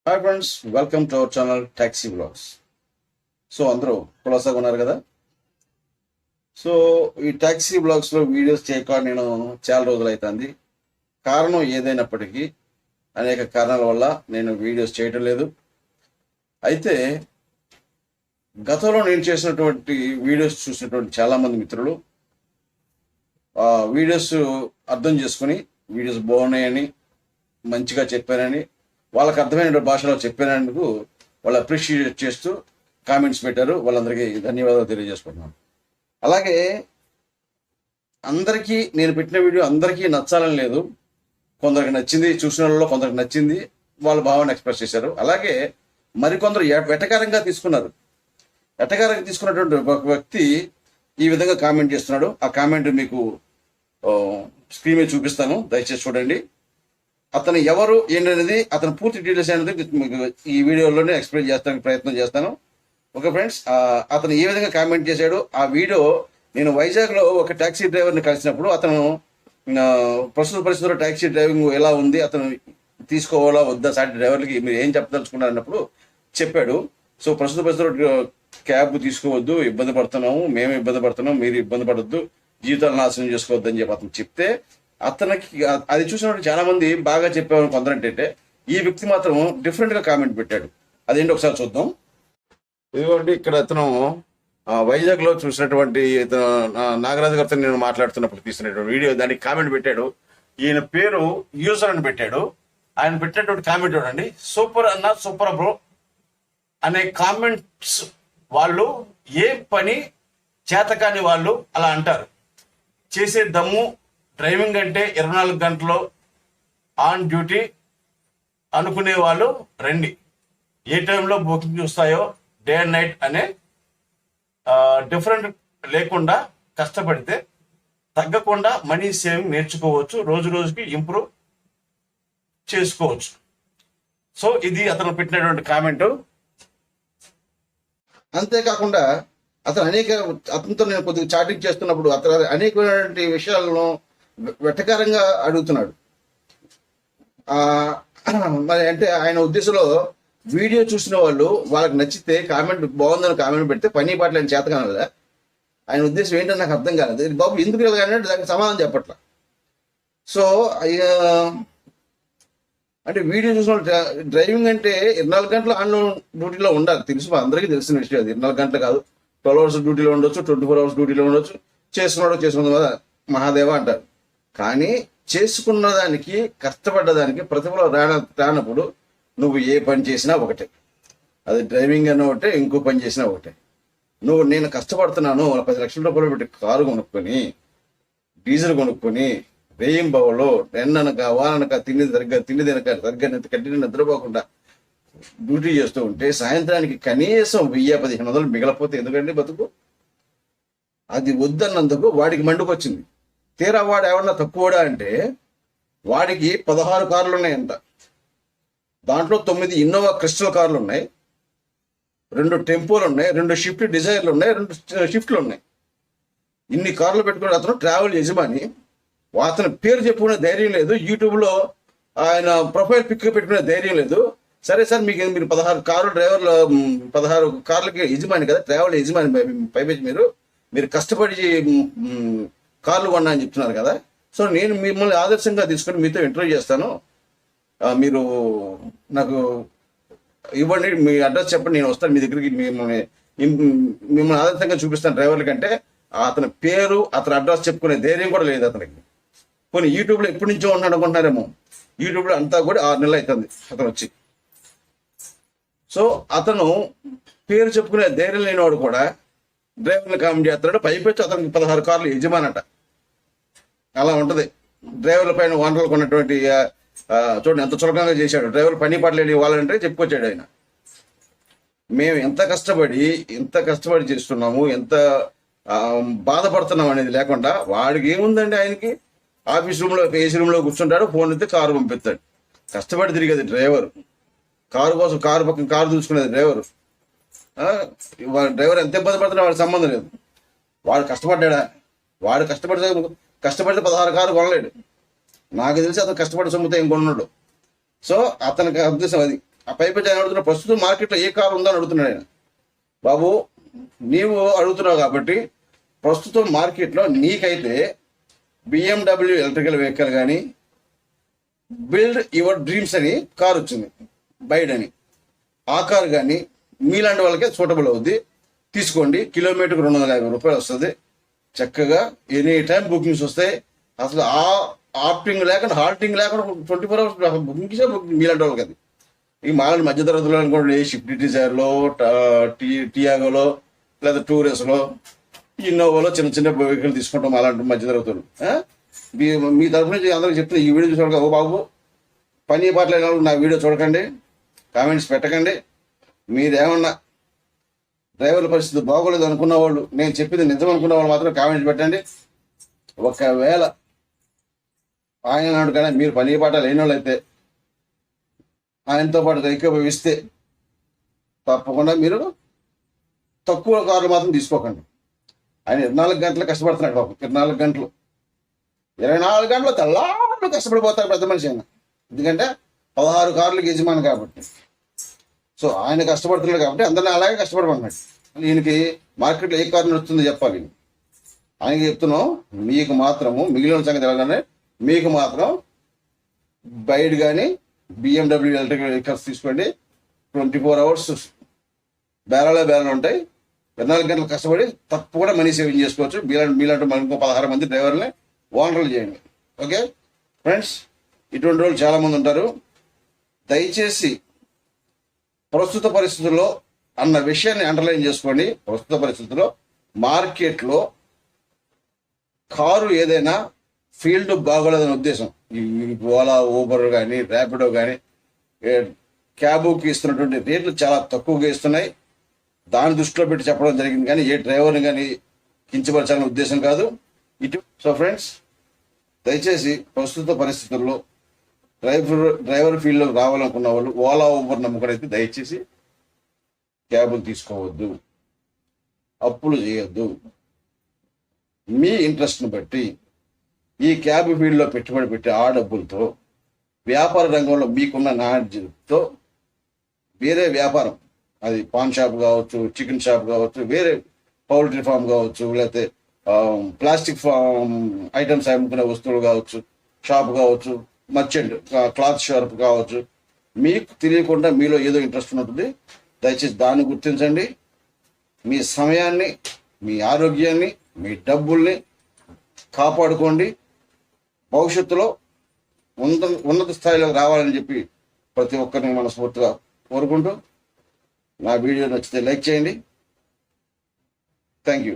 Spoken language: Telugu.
Hi friends, welcome to our channel taxi blogs. So అందరూ కులాసాగా ఉన్నారు కదా. సో ఈ టాక్సీ బ్లాగ్స్లో వీడియోస్ చేయక నేను చాలా రోజులు అవుతుంది. కారణం ఏదైనప్పటికీ అనేక కారణాల వల్ల నేను వీడియోస్ చేయటం లేదు. అయితే గతంలో నేను చేసినటువంటి వీడియోస్ చూసినటువంటి చాలామంది మిత్రులు వీడియోస్ అర్థం చేసుకుని వీడియోస్ బాగున్నాయని, మంచిగా చెప్పానని, వాళ్ళకి అర్థమైన భాషలో చెప్పినందుకు వాళ్ళు అప్రిషియేట్ చేస్తూ కామెంట్స్ పెట్టారు. వాళ్ళందరికీ ధన్యవాదాలు తెలియజేసుకుంటున్నాను. అలాగే అందరికీ నేను పెట్టిన వీడియో అందరికీ నచ్చాలని లేదు. కొందరికి నచ్చింది, చూసిన వాళ్ళలో కొందరికి నచ్చింది, వాళ్ళ భావాన్ని ఎక్స్ప్రెస్ చేశారు. అలాగే మరికొందరు వెటకారంగా తీసుకున్నారు. వెటకారంగా తీసుకున్నటువంటి ఒక వ్యక్తి ఈ విధంగా కామెంట్ చేస్తున్నాడు. ఆ కామెంట్ మీకు స్క్రీన్ మీద చూపిస్తాను, దయచేసి చూడండి. అతను ఎవరు ఏంటనేది, అతను పూర్తి డీటెయిల్స్ అనేది మీకు ఈ వీడియోలోనే ఎక్స్ప్లెయిన్ చేస్తానికి ప్రయత్నం చేస్తాను. ఓకే ఫ్రెండ్స్, అతను ఏ విధంగా కామెంట్ చేశాడు ఆ వీడియో నేను వైజాగ్లో ఒక ట్యాక్సీ డ్రైవర్ని కలిసినప్పుడు అతను ప్రస్తుత పరిస్థితుల్లో ట్యాక్సీ డ్రైవింగ్ ఎలా ఉంది, అతను తీసుకోవాలా వద్దా, సాటి డ్రైవర్లకి మీరు ఏం చెప్పదలుచుకున్నారు అన్నప్పుడు చెప్పాడు. సో ప్రస్తుత పరిస్థితుల్లో క్యాబ్ తీసుకోవద్దు, ఇబ్బంది పడుతున్నాము, మేము ఇబ్బంది పడుతున్నాం, మీరు ఇబ్బంది పడద్దు, జీవితాలు నాశనం చేసుకోవద్దు అని చెప్పి అతను చెప్తే, అతనికి అది చూసినప్పుడు చాలా మంది బాగా చెప్పామని కొందరంటే, ఈ వ్యక్తి మాత్రం డిఫరెంట్ గా కామెంట్ పెట్టాడు. అదేంటి ఒకసారి చూద్దాం. ఇదిగోండి, ఇక్కడ అతను వైజాగ్ లో చూసినటువంటి నాగరాజు గారితో నేను మాట్లాడుతున్నప్పుడు తీసినటువంటి వీడియో, దానికి కామెంట్ పెట్టాడు. ఈయన పేరు యూజర్ అని పెట్టాడు. ఆయన పెట్టినటువంటి కామెంట్ చూడండి. సూపర్ అన్న, సూపర్ బ్రో అనే కామెంట్స్ వాళ్ళు ఏ పని చేతకాని వాళ్ళు అలా అంటారు. చేసే దమ్ము డ్రైవింగ్ అంటే 24 గంటలు ఆన్ డ్యూటీ అనుకునే వాళ్ళు రండి. ఏ టైంలో బుకింగ్ చూస్తాయో డే అండ్ నైట్ అనే డిఫరెంట్ లేకుండా కష్టపడితే తగ్గకుండా మనీ సేవింగ్ నేర్చుకోవచ్చు, రోజు రోజుకి ఇంప్రూవ్ చేసుకోవచ్చు. సో ఇది అతను పెట్టినటువంటి కామెంటు. అంతేకాకుండా అతనితో నేను కొద్దిగా చాటింగ్ చేస్తున్నప్పుడు అతను అనేకమైనటువంటి విషయాలను వెటకారంగా అడుగుతున్నాడు. మరి అంటే ఆయన ఉద్దేశంలో వీడియో చూసిన వాళ్ళు వాళ్ళకి నచ్చితే కామెంట్ బాగుందని కామెంట్ పెడితే పని పాటలు ఆయన చేత కానదా, ఆయన ఉద్దేశం ఏంటో నాకు అర్థం కాలేదు. బాబు ఎందుకు వెళ్ళగానే దానికి సమాధానం చెప్పట్లా. సో అంటే వీడియో చూసిన వాళ్ళు డ్రైవింగ్ అంటే 24 గంటలు ఆన్ డ్యూటీలో ఉండాలి, తెలుసు, అందరికీ తెలిసిన విషయం. అది 24 గంటలు కాదు, 12 అవర్స్ డ్యూటీలో ఉండొచ్చు, 24 అవర్స్ డ్యూటీలో ఉండొచ్చు. చేసుకున్న మహాదేవ అంటారు. కానీ చేసుకున్న దానికి, కష్టపడ్డదానికి ప్రతిఫలం రానప్పుడు నువ్వు ఏ పని చేసినా ఒకటే. అది డ్రైవింగ్ అన్న ఒకటే, ఇంకో పని చేసినా ఒకటే. నేను కష్టపడుతున్నాను, 10 లక్షల రూపాయలు పెట్టి కారు కొనుక్కొని, డీజిల్ కొనుక్కొని, రేయింబవలో ఎన్ననక వాననక తిండి తినక సరిగ్గా కట్టిన నిద్రపోకుండా డ్యూటీ చేస్తూ ఉంటే సాయంత్రానికి కనీసం 1000-1500 మిగలపోతే ఎందుకంటే బతుకు. అది వద్దన్నందుకు వాడికి మండుకొచ్చింది. తీరా వాడు ఏమన్నా తక్కువడా అంటే వాడికి 16 కార్లు ఉన్నాయంట. దాంట్లో 9 ఇన్నోవా క్రిస్టల్ కార్లు ఉన్నాయి, 2 టెంపోలు ఉన్నాయి, 2 షిఫ్ట్ డిజైర్లు ఉన్నాయి, 2 షిఫ్ట్లు ఉన్నాయి. ఇన్ని కార్లు పెట్టుకుని అతను ట్రావెల్ యజమాని. అతని పేరు చెప్పుకునే ధైర్యం లేదు, యూట్యూబ్లో ఆయన ప్రొఫైల్ పిక్ పెట్టుకునే ధైర్యం లేదు. సరే సార్, మీరు 16 కారు డ్రైవర్లు, 16 కార్లకి యజమాని కదా, ట్రావెల్ యజమాని. పైపెచ్చి మీరు కష్టపడి కార్లు కొన్నా అని చెప్తున్నారు కదా. సో నేను మిమ్మల్ని ఆదర్శంగా తీసుకొని మీతో ఇంటర్వ్యూ చేస్తాను, మీరు నాకు ఇవ్వండి, మీ అడ్రస్ చెప్పండి, నేను వస్తాను మీ దగ్గరికి, మిమ్మల్ని ఆదర్శంగా చూపిస్తాను డ్రైవర్ల కంటే. అతని పేరు, అతని అడ్రస్ చెప్పుకునే ధైర్యం కూడా లేదు అతనికి. కొన్ని యూట్యూబ్లో ఎప్పటి నుంచో ఉన్నాడు అనుకుంటున్నారేమో. యూట్యూబ్లో అంతా కూడా 6 నెలలు అవుతుంది అతను వచ్చి. సో అతను పేరు చెప్పుకునే ధైర్యం లేనివాడు కూడా డ్రైవర్లు కామెంట్ చేస్తున్నాడు. పైపెచ్చి అతనికి 16 కార్లు యజమానట. అలా ఉంటుంది. డ్రైవర్ల పైన ఓనర్లు కొన్నటువంటి చూడండి ఎంత చులకంగా చేశాడు. డ్రైవర్లు పని పాటలు ఇవ్వాలంటే చెప్పుకొచ్చాడు ఆయన. మేము ఎంత కష్టపడి చేస్తున్నాము, ఎంత బాధపడుతున్నాం అనేది లేకుండా వాడికి ఏముందండి, ఆయనకి ఆఫీస్ రూమ్లో ఏసీ రూమ్లో కూర్చుంటాడు, ఫోన్ అయితే కారు పంపిస్తాడు. కష్టపడి తిరిగేది డ్రైవర్, కారు కోసం కారు పక్కన కారు చూసుకునేది డ్రైవర్. డ్రైవర్ ఎంత ఇబ్బంది పడుతున్నా వాడికి సంబంధం లేదు. వాడు కష్టపడ్డా, వాడు కష్టపడితే 16 కారు కొనలేడు. నాకు తెలిసి అతను కష్టపడి సొమ్ముతో ఏం కొన్నాడు. సో అతనికి ఉద్దేశం అది. ఆ పైపెచ్చి ఆయన అడుగుతున్నా ప్రస్తుతం మార్కెట్లో ఏ కారు ఉందని అడుగుతున్నాడు ఆయన. బాబు నీవు అడుగుతున్నావు కాబట్టి ప్రస్తుతం మార్కెట్లో నీకైతే బిఎండబ్ల్యూ ఎలక్ట్రికల్ వెహికల్ కానీ బిల్డ్ యువర్ డ్రీమ్స్ అని కార్ వచ్చింది, బైడ్ అని. ఆ కారు కానీ మీలాంటి వాళ్ళకే సూటబుల్ అవుద్ది, తీసుకోండి. కిలోమీటర్కి 250 రూపాయలు వస్తుంది. చక్కగా ఎనీ టైం బుకింగ్స్ వస్తాయి. అసలు ఆప్టింగ్ లేకుండా హాల్టింగ్ లేకుండా 24 అవర్స్ బుకింగ్ మీలాంటి వాళ్ళకి అది. ఈ మాలాంటి మధ్య తరగతిలో అనుకోండి, షిఫ్ట్ డిజైర్లో, టియాగోలో, లేదా టూరెస్లో, ఇన్నోవాలో చిన్న చిన్న వెహికల్ తీసుకుంటాం అలాంటి మధ్య తరగతులు. మీ తరఫు నుంచి అందరికి చెప్తే ఈ వీడియో చూడక, ఓ బాబు పని పాటలు నా వీడియో చూడకండి, కామెంట్స్ పెట్టకండి. మీరేమన్నా డ్రైవర్ల పరిస్థితి బాగోలేదు అనుకున్న వాళ్ళు, నేను చెప్పింది నిజం అనుకున్న వాళ్ళు మాత్రం కామెంట్స్ పెట్టండి. ఒకవేళ ఆయన నాడు కానీ మీరు పని పాట లేని వాళ్ళు అయితే ఆయనతో పాటు ఏకీభవిస్తే తప్పకుండా మీరు తక్కువ కార్లు మాత్రం తీసుకోకండి. ఆయన 24 గంటలు కష్టపడుతున్నాడు బాబు, 24 గంటలు 24 గంటలు తెల్లారు కష్టపడిపోతారు పెద్ద మనిషి ఆయన. ఎందుకంటే 16 కార్లకు యజమాని కాబట్టి. సో ఆయన కష్టపడుతున్నాడు కాబట్టి అందరినీ అలాగే కష్టపడమన్నాడు. ఈయనకి మార్కెట్లో ఏ కారు నడుస్తుందో చెప్పాలి. ఆయనకి చెప్తున్నాం, మీకు మాత్రము మిగిలిన సంగతి ఎలాగనే మీకు మాత్రం బైడ్ కానీ బిఎండబ్ల్యూ ఎలక్ట్రికల్ వెహికల్స్ తీసుకోండి. 24 అవర్స్ బేరాలు ఉంటాయి. 24 గంటలు కష్టపడి తప్పకుండా మనీ సేవింగ్ చేసుకోవచ్చు. మీలాంటి ఇంకో 16 మంది డ్రైవర్ని ఓనర్లు చేయండి. ఓకే ఫ్రెండ్స్, ఇటువంటి వాళ్ళు చాలామంది ఉంటారు. దయచేసి ప్రస్తుత పరిస్థితుల్లో అన్న విషయాన్ని అండర్లైన్ చేసుకోండి. ప్రస్తుత పరిస్థితుల్లో మార్కెట్లో కారు ఏదైనా ఫీల్డ్ బాగోలేదనే ఉద్దేశం. ఈ ఓలా, ఊబర్ కానీ, ర్యాపిడో కానీ క్యాబుకి ఇస్తున్నటువంటి రేట్లు చాలా తక్కువగా ఇస్తున్నాయి. దాన్ని దృష్టిలో పెట్టి చెప్పడం జరిగింది, కానీ ఏ డ్రైవర్ని కానీ కించపరచాలనే ఉద్దేశం కాదు. సో ఫ్రెండ్స్, దయచేసి ప్రస్తుత పరిస్థితుల్లో డ్రైవర్ ఫీల్డ్లో రావాలనుకున్న వాళ్ళు ఓలా, ఊబర్ నమ్ముకునైతే దయచేసి క్యాబులు తీసుకోవద్దు, అప్పులు చేయొద్దు. మీ ఇంట్రెస్ట్ని బట్టి ఈ క్యాబ్ ఫీల్డ్లో పెట్టుబడి పెట్టి ఆ డబ్బులతో వ్యాపార రంగంలో మీకున్న నాలెడ్జ్తో వేరే వ్యాపారం, అది పాన్ షాప్ కావచ్చు, చికెన్ షాప్ కావచ్చు, వేరే పౌల్ట్రీ ఫామ్ కావచ్చు, లేకపోతే ప్లాస్టిక్ ఫామ్ ఐటమ్స్ అమ్ముకునే వస్తువులు కావచ్చు, షాప్ కావచ్చు, మర్చెంట్ క్లాత్ షాప్ కావచ్చు, మీకు తెలియకుండా మీలో ఏదో ఇంట్రెస్ట్ ఉంటుంది. దయచేసి దాన్ని గుర్తించండి. మీ సమయాన్ని, మీ ఆరోగ్యాన్ని, మీ డబ్బుల్ని కాపాడుకోండి. భవిష్యత్తులో ఉన్నత స్థాయిలో రావాలని చెప్పి ప్రతి ఒక్కరిని మనస్ఫూర్తిగా కోరుకుంటూ, నా వీడియో నచ్చితే లైక్ చేయండి. Thank you.